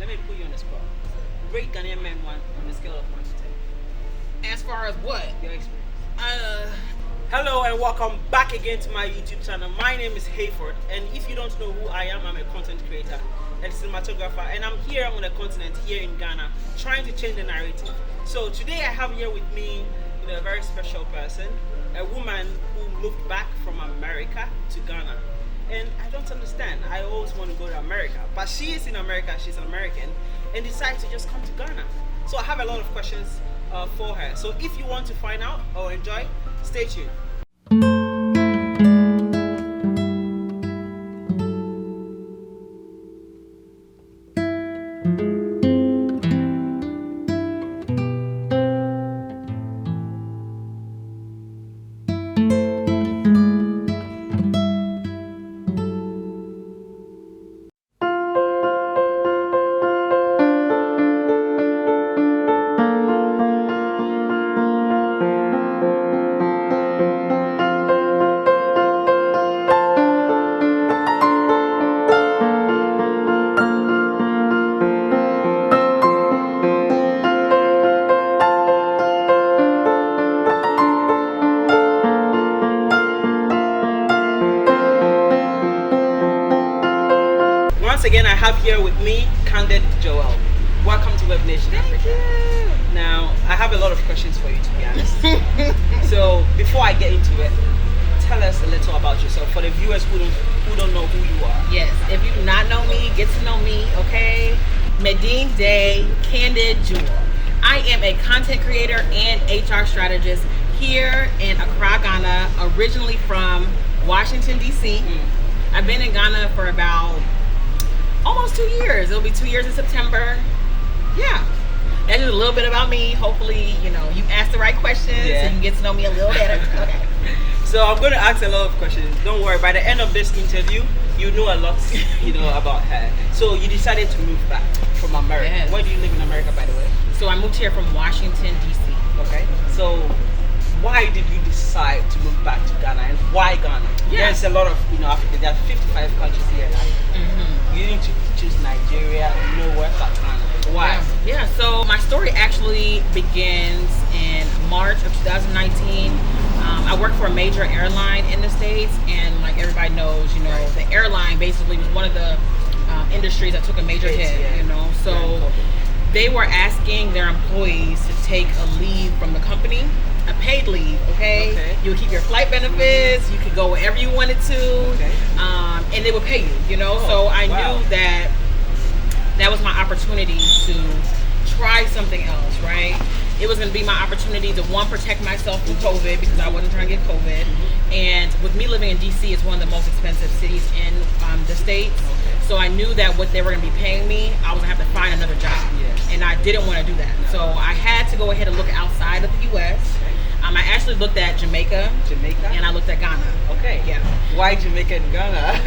Let me put you on the spot. Rate Ghanaian men one on a scale of 1 to 10. As far as what? Your experience. Hello and welcome back again to my YouTube channel. My name is Hayford, and if you don't know who I am, I'm a content creator and cinematographer, and I'm here on the continent, here in Ghana, trying to change the narrative. So today I have here with me a very special person, a woman who moved back from America to Ghana. And I don't understand. I always want to go to America, but she is in America, she's an American, and decided to just come to Ghana. So I have a lot of questions for her. So if you want to find out or enjoy, stay tuned. Once again, I have here with me Candid Joel. Welcome to Webnation Africa. You. Now, I have a lot of questions for you, to be honest. So, before I get into it, tell us a little about yourself for the viewers who don't know who you are. Yes, if you do not know me, get to know me, okay? Medine Day, Candid Jewel. I am a content creator and HR strategist here in Accra, Ghana, originally from Washington, D.C. I've been in Ghana for about almost 2 years. It'll be 2 years in September. Yeah. That's just a little bit about me. Hopefully, you ask the right questions and you get to know me a little better. Okay. So I'm going to ask a lot of questions. Don't worry. By the end of this interview, you know a lot, about her. So you decided to move back from America. Yes. Where do you live in America, by the way? So I moved here from Washington, D.C. Okay. So why did you decide to move back to Ghana, and why Ghana? Yeah. There's a lot of, Africa. There are 55 countries here. You need to choose Nigeria, nowhere but Ghana. Why? Yeah, so my story actually begins in March of 2019. I worked for a major airline in the States, and like everybody knows, the airline basically was one of the industries that took a major hit, So they were asking their employees to take a leave from the company, a paid leave, okay? You would keep your flight benefits, you could go wherever you wanted to, and they would pay you, So I knew that was my opportunity to try something else, right? It was going to be my opportunity to, one, protect myself from COVID because I wasn't trying to get COVID. And with me living in DC, it's one of the most expensive cities in the States. So I knew that what they were going to be paying me, I was going to have to find another job. And I didn't want to do that. So I had to go ahead and look outside of the U.S. I actually looked at Jamaica. And I looked at Ghana. Okay. Yeah. Why Jamaica and Ghana?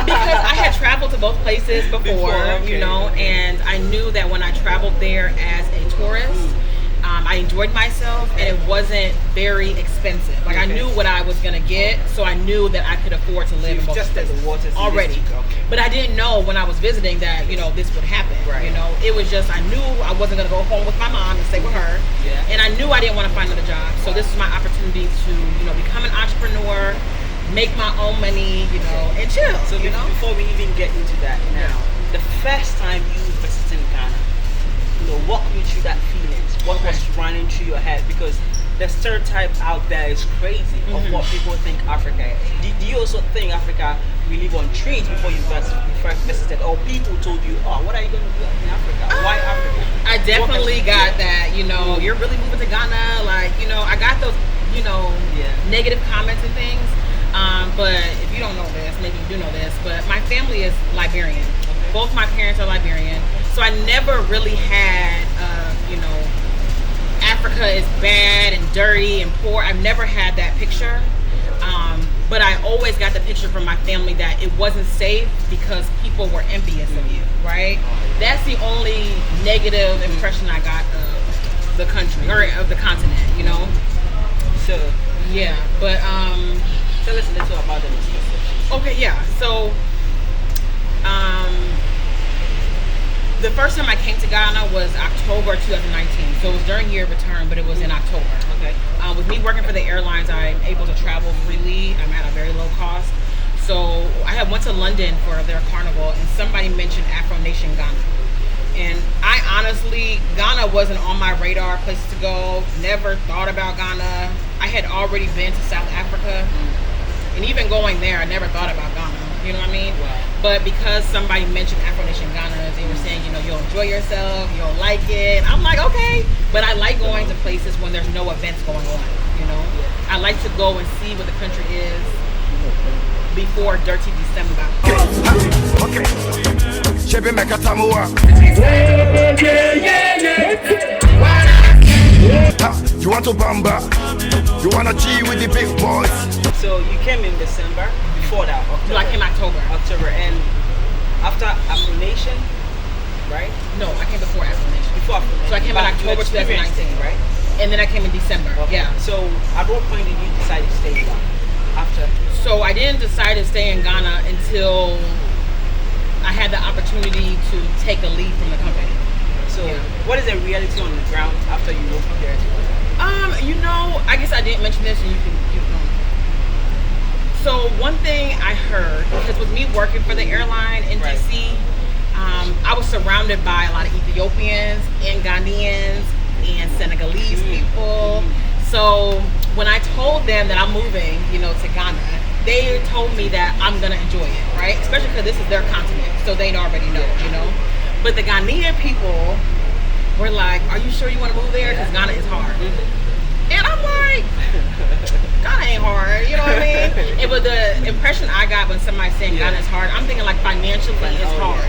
Because I had traveled to both places before, and I knew that when I traveled there as a tourist, I enjoyed myself, and it wasn't very expensive. Like I knew what I was gonna get, so I knew that I could afford to live in both places the waters already. But I didn't know when I was visiting that this would happen. Right. It was just I knew I wasn't gonna go home with my mom and stay with her, and I knew I didn't want to find another job. So this is my opportunity to become an entrepreneur, make my own money, and chill. So before we even get into that, now the first time you visited Ghana, walk me through that feelings. What was running through your head? Because the stereotype out there is crazy of what people think Africa is. Do you also think Africa we live on trees before you first visited, or people told you, oh, what are you going to do in Africa? Why Africa? I definitely got that. You're really moving to Ghana. Like, I got those, negative comments and things. But if you don't know this, maybe you do know this, but my family is Liberian. Both my parents are Liberian. So I never really had, Africa is bad and dirty and poor. I've never had that picture. But I always got the picture from my family that it wasn't safe because people were envious of you, right? That's the only negative impression I got of the country or of the continent, So yeah, but tell us a little about the misconceptions. Okay, yeah. So The first time I came to Ghana was October 2019. So it was during year of return, but it was in October. Okay. With me working for the airlines, I'm able to travel freely. I'm at a very low cost. So I had went to London for their carnival, and somebody mentioned Afro Nation Ghana. And I honestly, Ghana wasn't on my radar, places to go. Never thought about Ghana. I had already been to South Africa. And even going there, I never thought about Ghana. You know what I mean? Wow. But because somebody mentioned Afro Nation Ghana, they were saying, you know, you'll enjoy yourself, you'll like it. I'm like, okay. But I like going to places when there's no events going on, you know? I like to go and see what the country is before Dirty December. Okay. Shebi meka tamua. You want to bamba? You wanna G with the big boys? So you came in December. Before that, October. No, I came October, and after Afro Nation, right? No, I came before Afro Nation. Before Afro Nation. So I came in October 2019, right? And then I came in December. Okay. Yeah. So at what point did you decide to stay in Ghana? After? So I didn't decide to stay in Ghana until I had the opportunity to take a leave from the company. So what is the reality on the ground after you moved there? You know, I guess I didn't mention this, and you can. So one thing I heard, because with me working for the airline in DC, I was surrounded by a lot of Ethiopians and Ghanaians and Senegalese people. So when I told them that I'm moving, you know, to Ghana, they told me that I'm gonna enjoy it, right? Especially because this is their continent, so they already know, you know. But the Ghanaian people were like, "Are you sure you want to move there? Because Ghana is hard." And I'm like, Ghana ain't hard, you know what I mean? It was the impression I got when somebody saying Ghana is hard. I'm thinking like financially it's hard.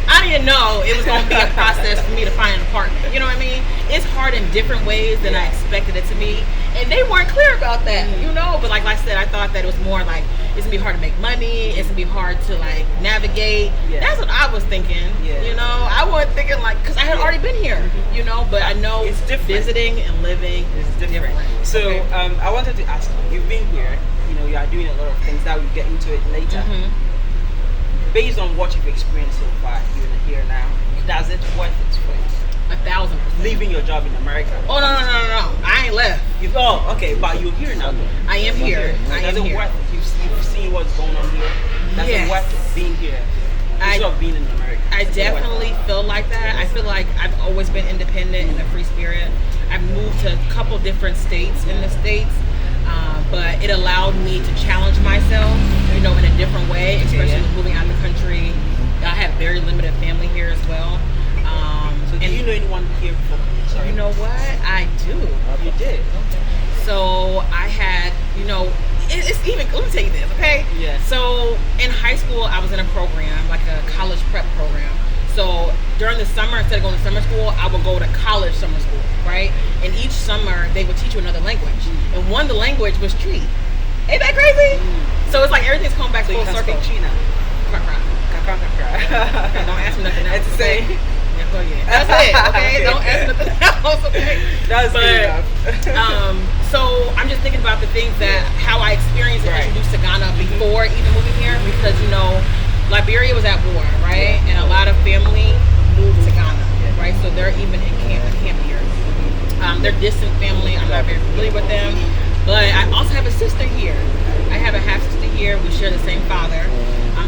I didn't know it was going to be a process for me to find an apartment. You know what I mean? It's hard in different ways than I expected it to be. And they weren't clear about that, you know? But like I said, I thought that it was more like, it's going to be hard to make money. It's going to be hard to like navigate. That's what I was thinking, you know? I wasn't thinking like, because I had already been here, you know? But I know it's different. Visiting and living is different. So I wanted to ask you, you've been here, you know, you are doing a lot of things that we'll get into it later. Based on what you've experienced so far, you're here now, does it worth it for you? 1,000%. Leaving your job in America? Oh, no. I ain't left. Okay, but you're here now. I am here. Does it worth it? You've seen what's going on here. Does it worth it being here? Instead of being in America? I definitely feel like that. I feel like I've always been independent and a free spirit. I've moved to a couple different states in the States. But it allowed me to challenge myself, you know, in a different way, especially moving out of the country. I have very limited family here as well. So do you know anyone here before? Sorry. You know what? I do. You did? So I had, you know, it's even, let me tell you this, okay? Yeah. So in high school, I was in a program, like a college prep program. So during the summer, instead of going to summer school, I would go to college summer school, right? And each summer, they would teach you another language. And one of the language was Tree. Ain't that crazy? So it's like everything's coming back full circle. China. Don't ask me nothing else. It's the same. Yeah, go ahead. That's it, okay? Don't ask me nothing else, okay? That's good enough. So I'm just thinking about the things that, how I experienced and introduced to Ghana before even moving here, because, you know, Liberia was at war, right? And a lot of family moved to Ghana, right? So they're even in camp here. They're distant family. I'm not very familiar with them. But I also have a sister here. I have a half sister here. We share the same father.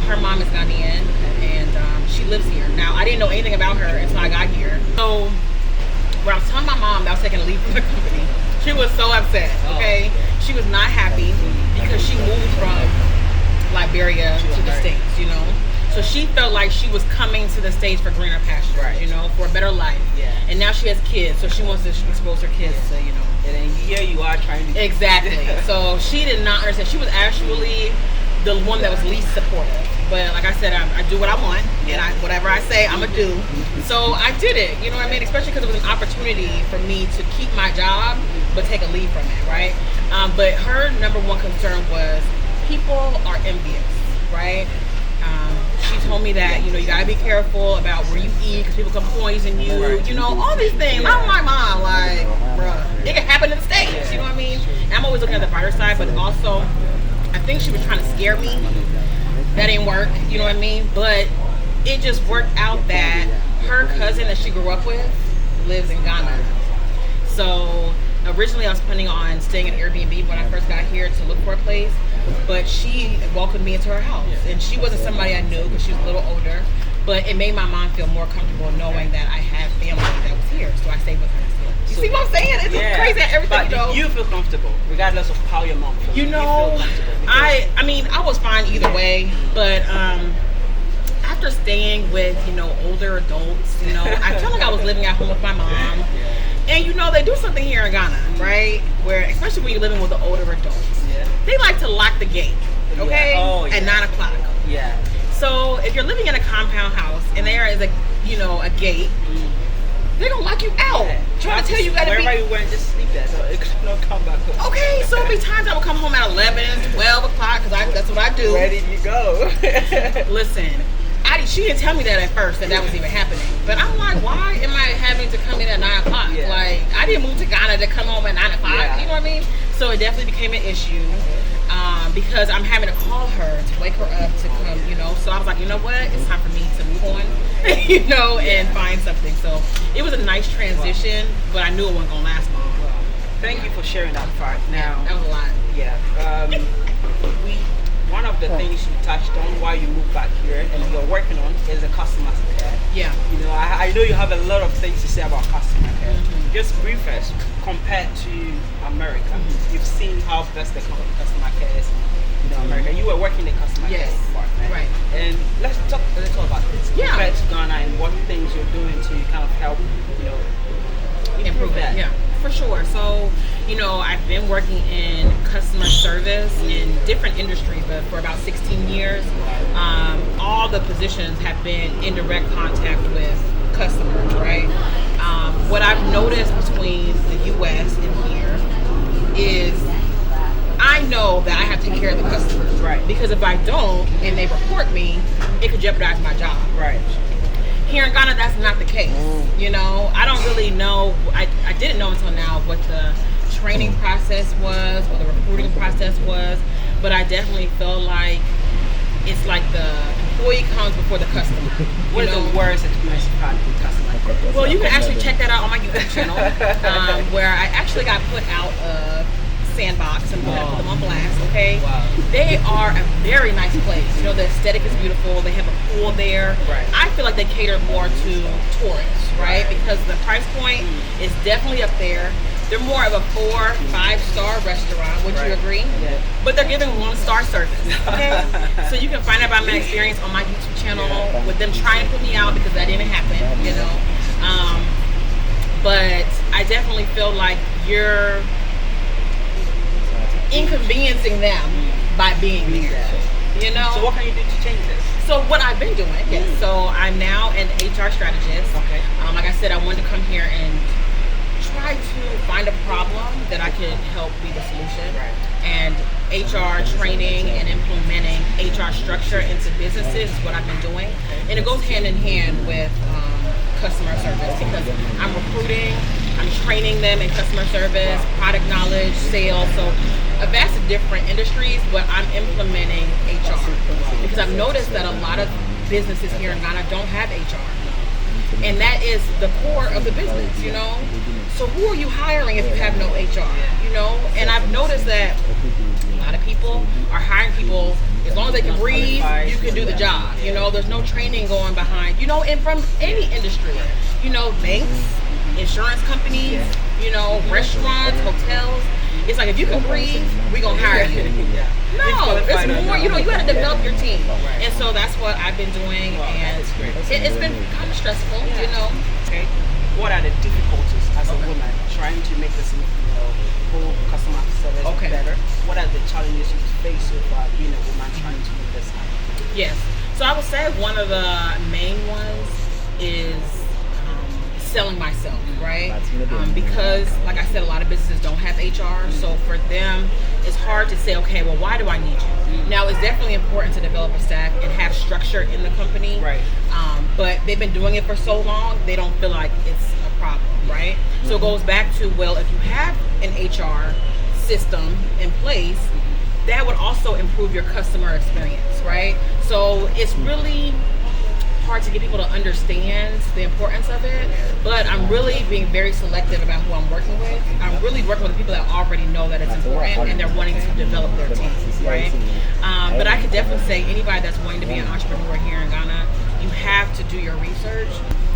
Her mom is Ghanaian, and she lives here. Now, I didn't know anything about her until I got here. So when I was telling my mom that I was taking a leave from the company, she was so upset, okay? She was not happy because she moved from Liberia to the States, you know? So she felt like she was coming to the States for greener pastures, you know, for a better life. And now she has kids, so she wants to expose her kids to, you know. And then here you are trying to... Exactly. So she did not understand. She was actually the one that was least supportive. But like I said, I do what I want, and whatever I say, I'm going to do. So I did it, you know what I mean? Especially because it was an opportunity for me to keep my job, but take a leave from it, right? But her number one concern was people are envious, right? She told me that, you know, you gotta be careful about where you eat because people can poison you, you know, all these things. I'm like, Mom, like, bruh, it can happen in the States, you know what I mean? And I'm always looking at the brighter side, but also, I think she was trying to scare me. That didn't work, you know what I mean? But it just worked out that her cousin that she grew up with lives in Ghana. So originally I was planning on staying in Airbnb when I first got here to look for a place, but she welcomed me into her house. And she wasn't somebody I knew because she was a little older, but it made my mom feel more comfortable knowing that I had family that was here. So I stayed with her. You see what I'm saying? It's crazy that everything, but you feel comfortable regardless of how your mom feels. You know, I mean, I was fine either way, but after staying with, older adults, I felt like I was living at home with my mom. And they do something here in Ghana, right? Where, especially when you're living with the older adults, they like to lock the gate, okay? At 9 o'clock. Yeah. So if you're living in a compound house and there is a gate, they're gonna lock you out. Trying to tell you gotta wherever you went, just sleep there, so it could not come back home. Okay, so many times I would come home at 11, 12 o'clock, because that's what I do. Ready to go. Listen, she didn't tell me that at first, that was even happening. But I'm like, why am I having to come in at 9 o'clock? Yeah. Like, I didn't move to Ghana to come home at 9 o'clock, you know what I mean? So it definitely became an issue. Because I'm having to call her to wake her up to come, So I was like, you know what? It's time for me to move on, and find something. So it was a nice transition, but I knew it wasn't going to last long. Thank you for sharing that part. Now, that was a lot. Yeah. One of the things you touched on while you moved back here and you're working on is the customer care. Yeah. I know you have a lot of things to say about customer care. Just brief us, compared to America, you've seen how best the customer care is in America. You were working the customer care department. Right. And let's talk a little about this. Yeah. Compared to Ghana and what things you're doing to kind of help, improve that. Yeah, for sure. So, I've been working in customer service in different industries, but for about 16 years. All the positions have been in direct contact with customers, right? What I've noticed between the U.S. and here is I know that I have to take care of the customers, right? Because if I don't and they report me, it could jeopardize my job, right? Here in Ghana, that's not the case. I don't really know. I didn't know until now what the training process was, what the reporting process was, but I definitely feel like it's like the employee comes before the customer. What are the words that you had with customer? Well, you can actually check that out on my YouTube channel, where I actually got put out of Sandbox and put them on blast. Okay, they are a very nice place. The aesthetic is beautiful. They have a pool there. Right. I feel like they cater more to tourists, right? Because the price point is definitely up there. They're more of a 4-5-star restaurant. Would you agree? Yeah. But they're giving 1-star service. Okay, so you can find out about my experience on my YouTube channel with them trying to put me out because that didn't happen. But I definitely feel like you're inconveniencing them by being there. So what can you do to change this? So what I've been doing, so I'm now an HR strategist. Okay. Like I said, I wanted to come here and try to find a problem that I could help be the solution. Right. And HR training and implementing HR structure into businesses is what I've been doing. And it goes hand in hand with customer service because I'm recruiting, I'm training them in customer service, product knowledge, sales. So a vast of different industries, but I'm implementing HR because I've noticed that a lot of businesses here in Ghana don't have HR. And that is the core of the business, So who are you hiring if you have no HR, And I've noticed that a lot of people are hiring people, as long as they can breathe, you can do the job. There's no training going behind, and from any industry, banks, insurance companies, restaurants, hotels. It's like, if you can breathe, we're going to hire you. No, it's more, you got to develop your team. And so that's what I've been doing, and it's been kind of stressful, Okay. What are the difficulties as a woman trying to make this, whole customer service better? What are the challenges you face with being a woman trying to make this happen? Yes. So I would say one of the main ones is selling myself, right? Because, like I said, a lot of businesses don't have HR, so for them, it's hard to say, okay, well, why do I need you? Now, it's definitely important to develop a staff and have structure in the company, right? But they've been doing it for so long, they don't feel like it's a problem, right? So it goes back to, well, if you have an HR system in place, that would also improve your customer experience, right? So it's really hard to get people to understand the importance of it, but I'm really being very selective about who I'm working with. I'm really working with people that already know that it's important and they're wanting to develop their team, right? But I could definitely say anybody that's wanting to be an entrepreneur here in Ghana, you have to do your research.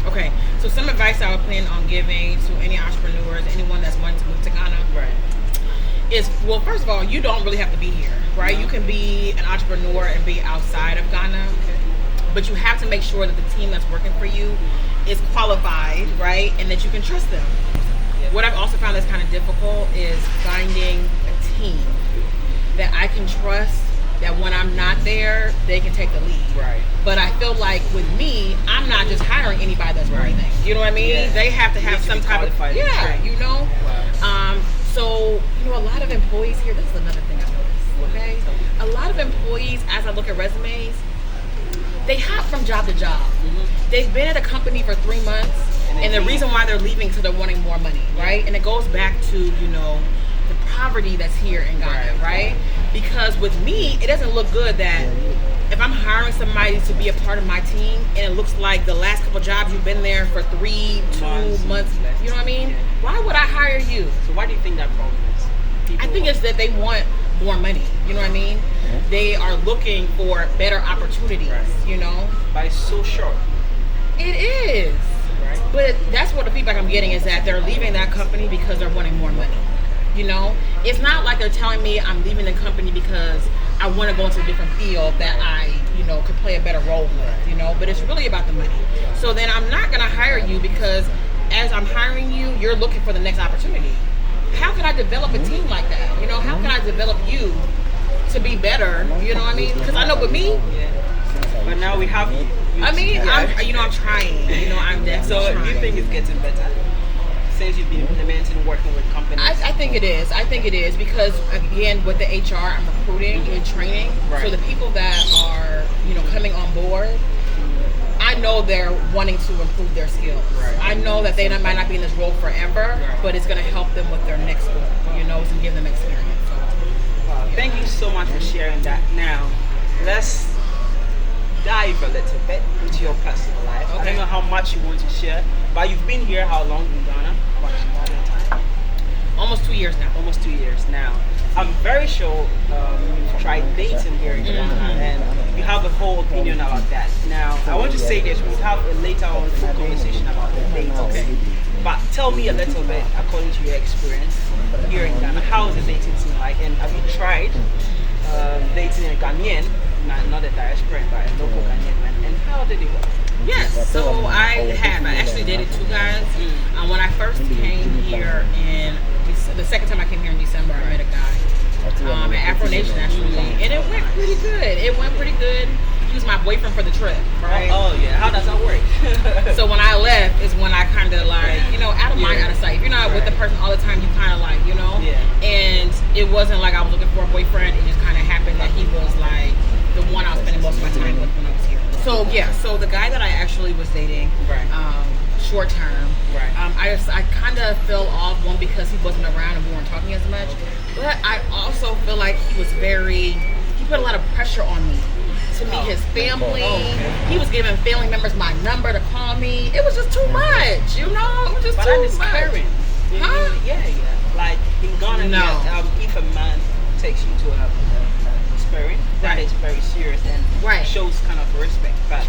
Okay, so some advice I would plan on giving to any entrepreneurs, anyone that's wanting to move to Ghana, is, well, first of all, you don't really have to be here, right? You can be an entrepreneur and be outside of Ghana, but you have to make sure that the team that's working for you is qualified, right? And that you can trust them. What I've also found that's kind of difficult is finding a team that I can trust, that when I'm not there, they can take the lead. Right. But I feel like with me, I'm not just hiring anybody that's doing things. You know what I mean? Yeah. They have to have some type of, you know? Wow. So, you know, a lot of employees here, this is another thing I noticed, okay? A lot of employees, as I look at resumes, they hop from job to job. They've been at a company for 3 months, and the reason why they're leaving is they're wanting more money, right? And it goes back to, you know, the poverty that's here in Ghana, right? Because with me, it doesn't look good that if I'm hiring somebody to be a part of my team and it looks like the last couple jobs you've been there for 2 months, you know what I mean? Why would I hire you? So why do you think that problem is? I think it's that they want more money, you know what I mean? They are looking for better opportunities, you know? But it's so short. It is. Right. But that's what the feedback I'm getting is that they're leaving that company because they're wanting more money. You know, it's not like they're telling me I'm leaving the company because I want to go into a different field that I, you know, could play a better role with, you know, but it's really about the money. So then I'm not going to hire you because as I'm hiring you, you're looking for the next opportunity. How can I develop a team like that? You know, how can I develop you to be better? You know what I mean? Because I know with me, but now we have you. I mean, I'm trying. You know, I'm definitely So trying. you think it's getting better? Since you've been implementing, working with companies? I think it is. I think it is because, again, with the HR, I'm recruiting and training. So the people that are, you know, coming on board, I know they're wanting to improve their skills. I know that they might not be in this role forever, but it's going to help them with their next goal, you know, and give them experience. So, thank you so much for sharing that. Now, let's dive a little bit into your personal life. I don't know how much you want to share, but you've been here how long in Ghana? Almost 2 years now. Almost 2 years now. I'm very sure you've tried dating here in Ghana, and you have a whole opinion about that. Now, I want to say this, we'll have a later on full conversation about the dating. But tell me a little bit, according to your experience here in Ghana, how is the dating scene like, and have you tried dating a Ghanaian, not a diasporan, but a local Ghanaian man, and how did it go? Yes, so I have. I actually dated 2 guys. When I first came here the second time I came here in December, I met a guy at Afro Nation actually, and it went pretty good. He was my boyfriend for the trip, right? Oh yeah, how does that work? So when I left is when I kind of like, you know, out of mind, out of sight. If you're not with the person all the time, you kind of like, you know? And it wasn't like I was looking for a boyfriend. It just kind of happened that he was like the one I was spending most of my time with when I was here. So yeah, so the guy that I actually was dating, short term, I kind of fell off, one because he wasn't around and we weren't talking as much, but I also feel like he put a lot of pressure on me to meet his family. He was giving family members my number to call me. It was just too much, you know? It was just too much. Caring. Huh? Yeah. Like in Ghana, if a man takes you to a sparing, that is very serious and shows kind of respect. But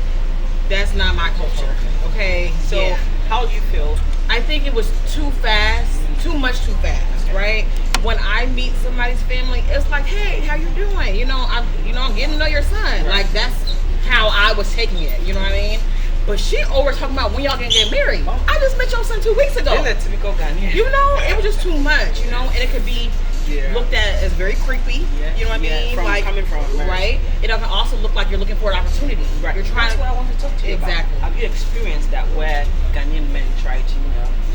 that's not my culture. Okay. So how do you feel? I think it was too fast, too much too fast, right? When I meet somebody's family, it's like, hey, how you doing? You know, I'm getting to know your son. Like that's how I was taking it. You know what I mean? But she always talking about when y'all gonna get married. I just met your son 2 weeks ago. That's a typical Ghanaian. You know, it was just too much. You know, and it could be looked at as very creepy. You know what I mean? Like coming from America. Right. It can also look like you're looking for an opportunity. Right. You're trying. That's what I want to talk to you about. Have you experienced that where Ghanaian men try to,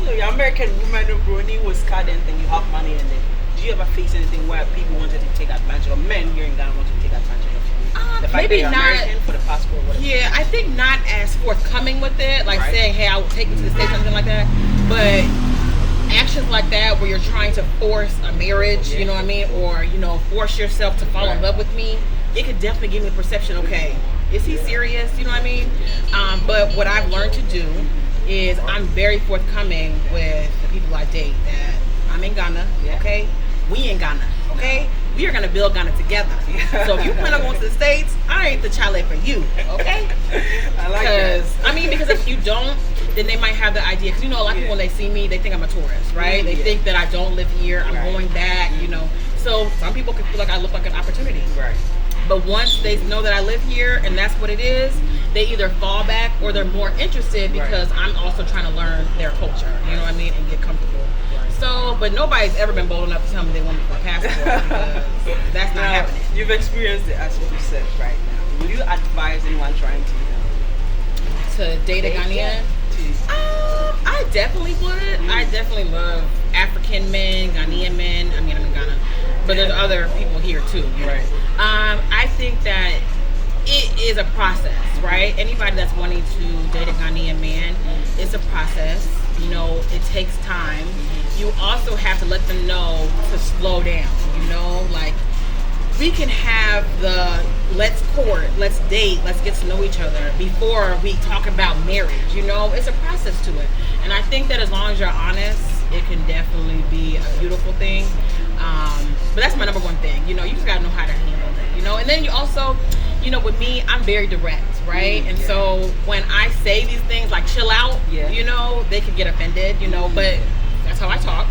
you know, your American woman Brony was scared and you have money and then do you ever face anything where people wanted to take advantage of men here in Ghana wanted to take advantage of you? The fact maybe that you're not American for the passport, whatever. Yeah, I think not as forthcoming with it, like saying, hey, I will take you to the States, something like that. But actions like that where you're trying to force a marriage, you know what I mean? Or, you know, force yourself to fall in love with me, it could definitely give me the perception, okay, Is he serious? You know what I mean? But what I've learned to do is I'm very forthcoming with the people I date that I'm in Ghana, okay? We in Ghana, okay? We are gonna build Ghana together. So if you plan on going to the States, I ain't the chalet for you, okay? I like that. Because if you don't, then they might have the idea. Because, you know, a lot of people, when they see me, they think I'm a tourist, right? They think that I don't live here, I'm going back, you know. So some people can feel like I look like an opportunity. Right. But once they know that I live here and that's what it is, they either fall back or they're more interested because I'm also trying to learn their culture, you know what I mean, and get comfortable. So, but nobody's ever been bold enough to tell me they want me for a passport because that's not happening. You've experienced it as you said right now. Would you advise anyone trying to date a Ghanaian? I definitely would. I definitely love African men, Ghanaian men. I mean, I'm in Ghana, but there's other people here too. Right. I think that it is a process, right? Anybody that's wanting to date a Ghanaian man, it's a process. You know, it takes time. You also have to let them know to slow down. You know, like we can have the let's court, let's date, let's get to know each other before we talk about marriage. You know, it's a process to it. And I think that as long as you're honest, it can definitely be a beautiful thing. But that's my number one thing. You know, you just gotta know how to handle it. You know, and then you also, you know, with me, I'm very direct, right? And so when I say these things like chill out, you know, they can get offended, you know, but that's how I talk.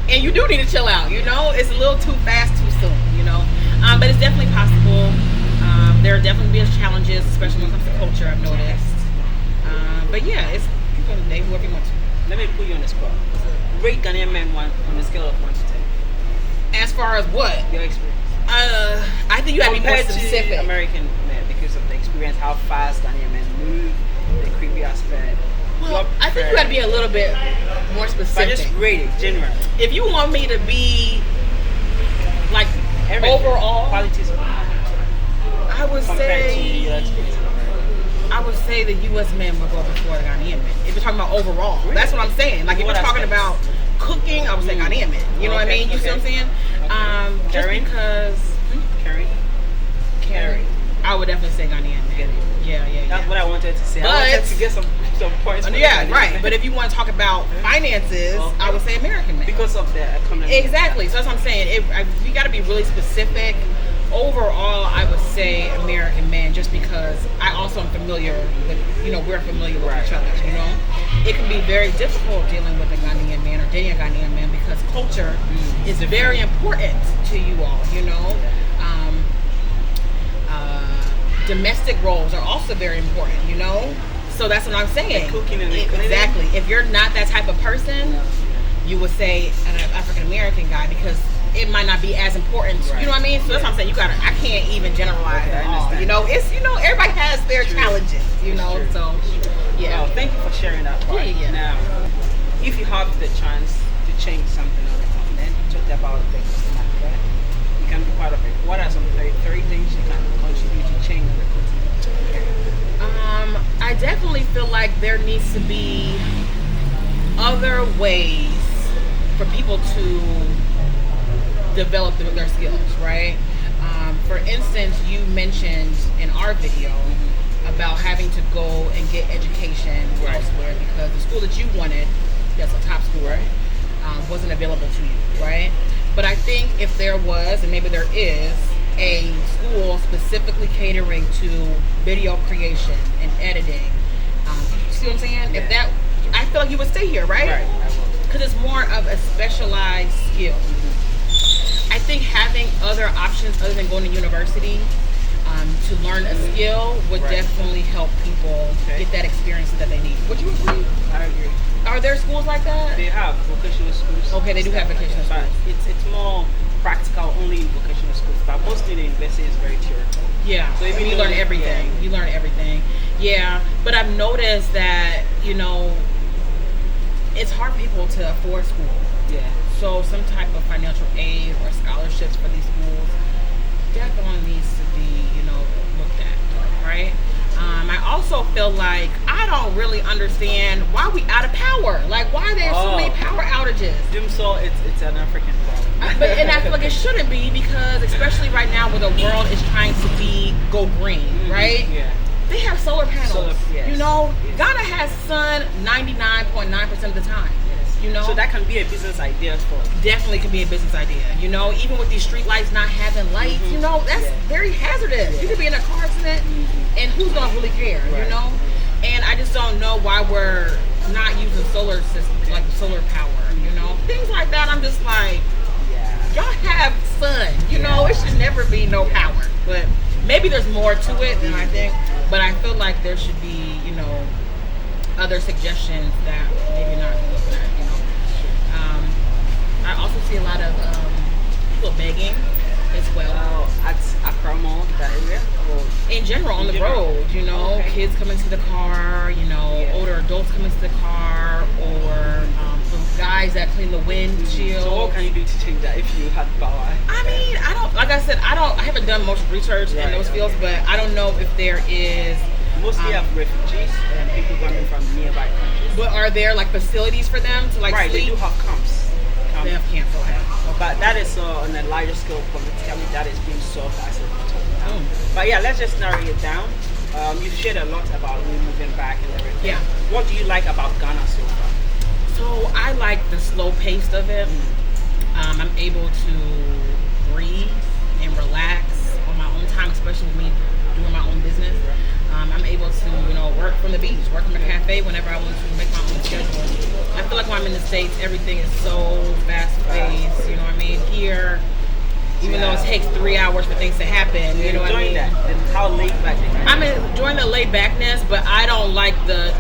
And you do need to chill out, you know? It's a little too fast, too soon, you know? But it's definitely possible. There are definitely be challenges, especially when it comes to culture, I've noticed. But yeah, it's you can date whoever you want to. Let me put you on the spot. Rate Ghanaian men on a scale of 1 to 10. As far as what? Your experience. I think you have to be more Compared specific. to American men, because of the experience, how fast Ghanaian men move, the creepy aspect. Well, I think you got to be a little bit more specific. But just rate it, generally. If you want me to be like Everything. overall, Qualities of I would compared to say your experience in America. I would say the U.S. men would go before the Ghanaian men. If you're talking about overall, that's what I'm saying. Like if you're talking about cooking, I would say Ghanaian men. You know what I mean? You see what I'm saying? Just because Carrie. I would definitely say Ghanaian men. Yeah. That's what I wanted to say. But, I wanted to get some points. Yeah, right. But if you want to talk about finances, I would say American men. Because of the economy. Exactly. So that's what I'm saying. We got to be really specific. Overall, I would say American men, just because I also am familiar with, you know, we're familiar with each other, you know. It can be very difficult dealing with a Ghanaian man or dating a Ghanaian man because culture is very important to you all, you know. Domestic roles are also very important, you know. So that's what I'm saying. Cooking and exactly. If you're not that type of person, you would say an African American guy because it might not be as important. You know what I mean? So that's what I'm saying. I can't even generalize at all. You know, it's, you know, everybody has their challenges, you know. So yeah. Well, thank you for sharing that part. Yeah. Now, if you have the chance to change something on the continent, you talked about things like that. You can be part of it. What are some three things you can contribute to change on the continent? I definitely feel like there needs to be other ways for people to develop their skills, right? For instance, you mentioned in our video about having to go and get education elsewhere because the school that you wanted, that's a top school, right? Wasn't available to you, right? But I think if there was, and maybe there is, a school specifically catering to video creation and editing, you see what I'm saying? Yeah. If that, I feel like you would stay here, right? Right. Because it's more of a specialized skill. I think having other options other than going to university to learn a skill would definitely help people get that experience that they need. Would you agree? I agree. Are there schools like that? They have vocational schools. Okay, they do have vocational schools. But it's more practical only in vocational schools. But mostly the university is very theoretical. Yeah, so you learn everything. You learn everything. Yeah, but I've noticed that, you know, it's hard for people to afford school. Yeah. So some type of financial aid or scholarships for these schools definitely needs to be, you know, looked at, right? I also feel like I don't really understand why we out of power. Like, why are there so many power outages? So it's an African problem. And I feel like it shouldn't be, because especially right now where the world is trying to go green, right? Yeah. They have solar panels. Yes. You know, Ghana has sun 99.9% of the time. You know, so that can be a business idea for. Definitely can be a business idea. You know, even with these street lights not having lights, you know, that's very hazardous. You could be in a car accident, and who's gonna really care? You know, and I just don't know why we're not using solar systems, like solar power. You know, things like that. I'm just like, y'all have sun. You know, it should never be no power. But maybe there's more to it than I think. But I feel like there should be, you know, other suggestions that maybe not looking at. You know, I also see a lot of people begging as well. At Accra Mall, that area? In general, on the road, you know, kids come into the car, you know, older adults come into the car, or guys that clean the windshield. So what can you do to change that if you had power? I mean, I don't, like I said, I haven't done much research in those fields, but I don't know if there is. Mostly have refugees and people coming from nearby countries. But are there like facilities for them to like sleep? They do have camps. They have camps, okay. But that is on a larger scale politically, that is being solved as of now. But yeah, let's just narrow it down. You've shared a lot about moving back and everything. Yeah. What do you like about Ghana so far? So I like the slow pace of it. I'm able to breathe and relax on my own time, especially with me doing my own business. I'm able to, you know, work from the beach, work from a cafe whenever I want to, make my own schedule. I feel like when I'm in the States, everything is so fast-paced, you know what I mean? Here, even though it takes 3 hours for things to happen, you know what I mean? That. And how laid back? I'm enjoying the laid backness, but I don't like the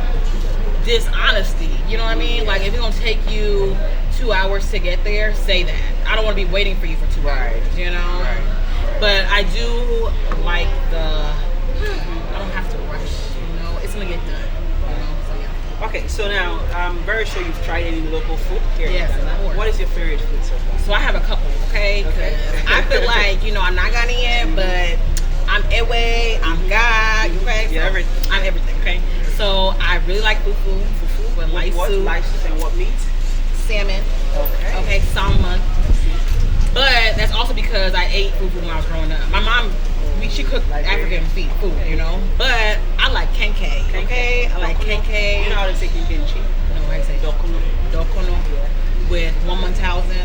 dishonesty, you know what I mean? Like, if it's gonna take you 2 hours to get there, say that. I don't want to be waiting for you for 2 hours, you know? But I do like I don't have to rush, you know? It's gonna get done, you know? So yeah. Okay, so now I'm very sure you've tried any local food here. Yes, of course. What is your favorite food so far? So I have a couple, okay? I feel like, you know, I'm not Ghanaian, but I'm Ewe, I'm God, okay? Yeah, everything. I'm everything, okay? So I really like fufu with lice What soup. lice and what meat? Salmon. Okay, salmon. But that's also because I ate fufu when I was growing up. My mom, she cooked African food, you know? But I like kenke, okay? I like kenke. You know how to say kenke? No, I say dokono. With 1,000,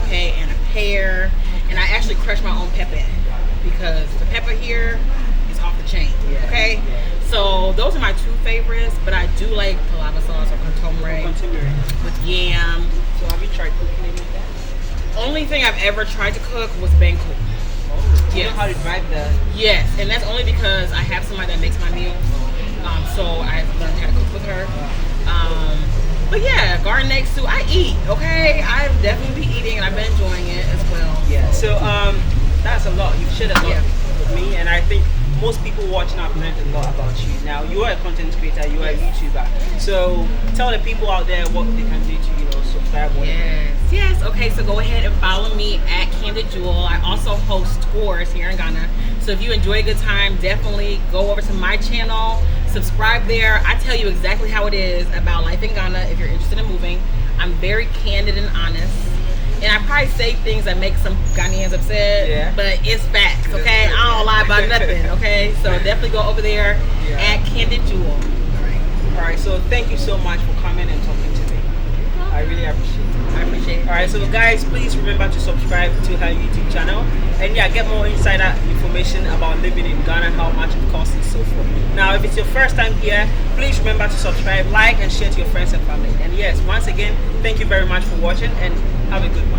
okay, and a pear. And I actually crush my own pepper because the pepper here is off the chain, okay? So those are my two favorites, but I do like palava sauce or kontomire with yam. So have you tried cooking any of that? Only thing I've ever tried to cook was banku. You know how to drive the... Yes, and that's only because I have somebody that makes my meals. So I've learned how to cook with her. But yeah, garden egg stew, I eat, okay? I've definitely been eating and I've been enjoying it as well. Yeah, so that's a lot. You've shared a lot with me, and I think most people watching have learned a lot about you. Now, you are a content creator, you are a YouTuber. So tell the people out there what they can do to, you know, subscribe. Yes. Okay, so go ahead and follow me at Candid Jewel. I also host tours here in Ghana. So if you enjoy a good time, definitely go over to my channel, subscribe there. I tell you exactly how it is about life in Ghana if you're interested in moving. I'm very candid and honest. And I probably say things that make some Ghanaians upset, but it's facts, okay? I don't lie about nothing, okay? So definitely go over there at Candid Jewel. All right, so thank you so much for coming and talking to me. I really appreciate it. All right, so guys, please remember to subscribe to her YouTube channel. And yeah, get more insider information about living in Ghana, how much it costs and so forth. Now, if it's your first time here, please remember to subscribe, like, and share to your friends and family. And yes, once again, thank you very much for watching and have a good day.